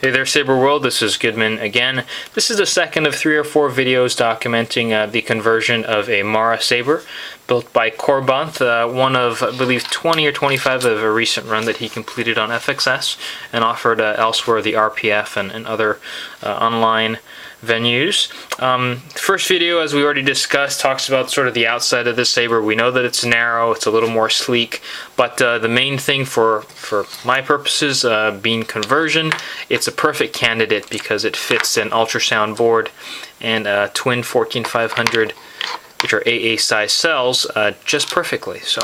Hey there, Saber World. This is Goodman again. This is the second of 3 or 4 videos documenting the conversion of a Mara Saber built by Korbanth, one of, I believe, 20 or 25 of a recent run that he completed on FXS and offered elsewhere, the RPF and other online venues. First video, as we already discussed, talks about sort of the outside of the Saber. We know that it's narrow, it's a little more sleek, but the main thing for my purposes, being conversion, it's a perfect candidate because it fits an ultrasound board and twin 14500, which are AA size cells, just perfectly. So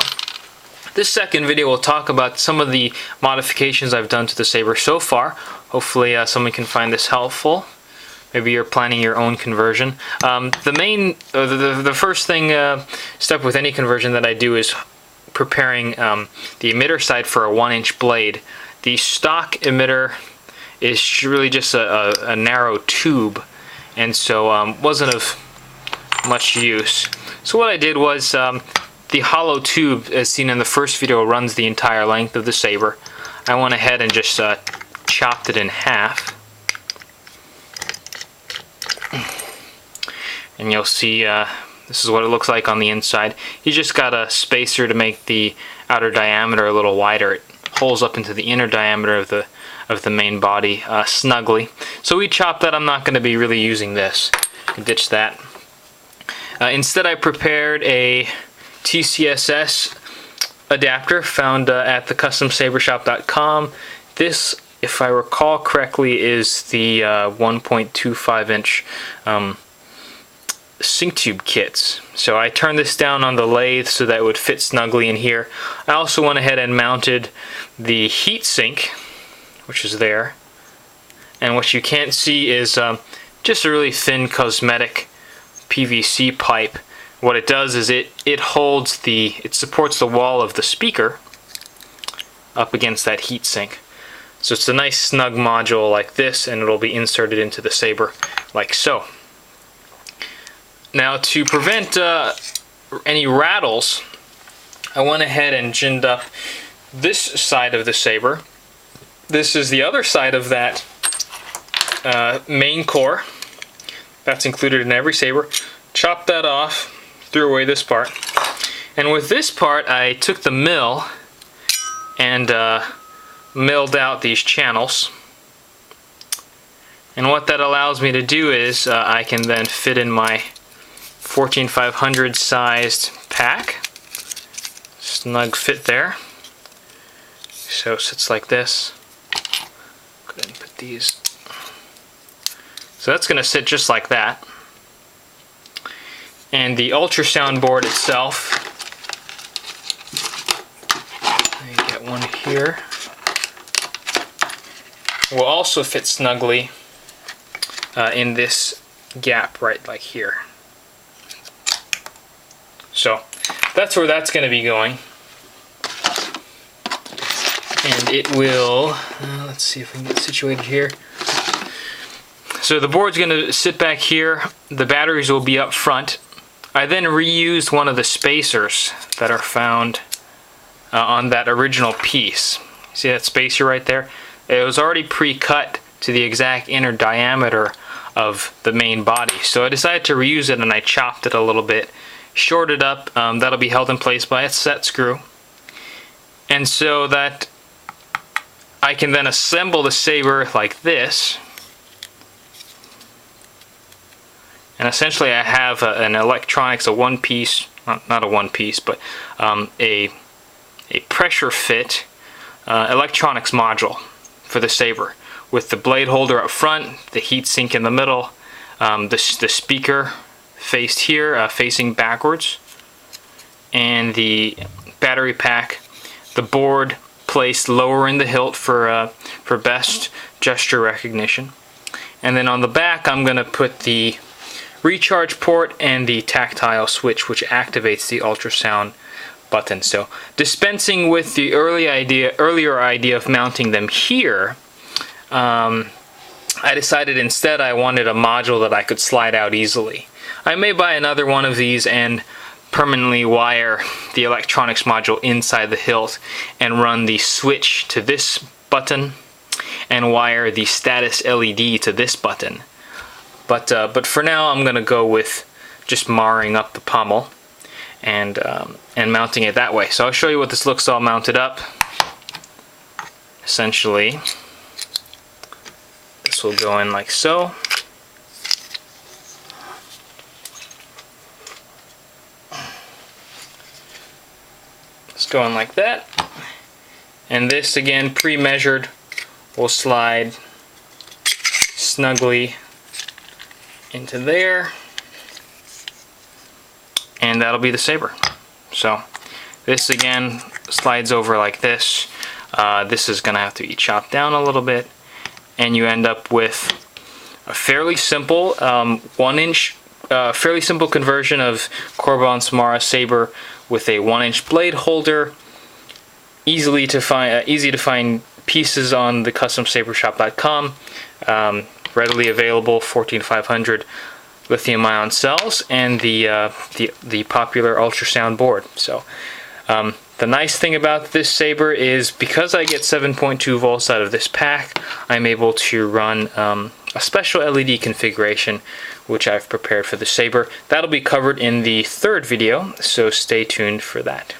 this second video will talk about some of the modifications I've done to the Saber so far. Hopefully someone can find this helpful. Maybe you're planning your own conversion. The first step with any conversion that I do is preparing the emitter side for a 1-inch blade. The stock emitter is really just a narrow tube, and so wasn't of much use. So what I did was the hollow tube, as seen in the first video, runs the entire length of the Saber. I went ahead and just chopped it in half. And you'll see this is what it looks like on the inside. You just got a spacer to make the outer diameter a little wider. It holes up into the inner diameter of the main body snugly. So we chopped that. I'm not going to be really using this. Ditch that. Instead, I prepared a TCSS adapter found at the customsabershop.com. This, if I recall correctly, is the 1.25 inch sync tube kits. So I turned this down on the lathe so that it would fit snugly in here. I also went ahead and mounted the heat sink, which is there. And what you can't see is just a really thin cosmetic PVC pipe. What it does is it supports the wall of the speaker up against that heat sink. So it's a nice snug module like this, and it'll be inserted into the Saber like so. Now, to prevent any rattles, I went ahead and ginned up this side of the Saber. This is the other side of that main core. That's included in every Saber. Chopped that off, threw away this part. And with this part, I took the mill and milled out these channels. And what that allows me to do is I can then fit in my 14500 sized pack. Snug fit there. So it sits like this. Go ahead and put these. So that's going to sit just like that. And the ultrasound board itself, you get one here, will also fit snugly in this gap right like here. So that's where that's going to be going. And it will, let's see if we can get situated here. So the board's going to sit back here. The batteries will be up front. I then reused one of the spacers that are found on that original piece. See that spacer right there? It was already pre-cut to the exact inner diameter of the main body. So I decided to reuse it, and I chopped it a little bit, shorted up. That'll be held in place by a set screw. And so that I can then assemble the Saber like this. And essentially I have an electronics, a one-piece, not a one-piece, but a pressure fit electronics module for the Saber, with the blade holder up front, the heat sink in the middle, the speaker faced here, facing backwards, and the battery pack, the board placed lower in the hilt for best gesture recognition. And then on the back I'm going to put the recharge port and the tactile switch, which activates the ultrasound button. So dispensing with the earlier idea of mounting them here, I decided instead I wanted a module that I could slide out easily. I may buy another one of these and permanently wire the electronics module inside the hilt and run the switch to this button and wire the status LED to this button. But for now, I'm going to go with just marring up the pommel and mounting it that way. So I'll show you what this looks all mounted up. Essentially, this will go in like so. It's going like that. And this, again, pre-measured, will slide snugly into there. And that'll be the saber. So this, again, slides over like this. This is going to have to be chopped down a little bit. And you end up with a fairly simple 1-inch, fairly simple conversion of Korbanth's Mara saber with a 1-inch blade holder. Easy to find pieces on the customsabershop.com. Readily available 14500 lithium-ion cells and the popular ultrasound board. So the nice thing about this saber is because I get 7.2 volts out of this pack, I'm able to run a special LED configuration which I've prepared for the saber. That'll be covered in the third video, so stay tuned for that.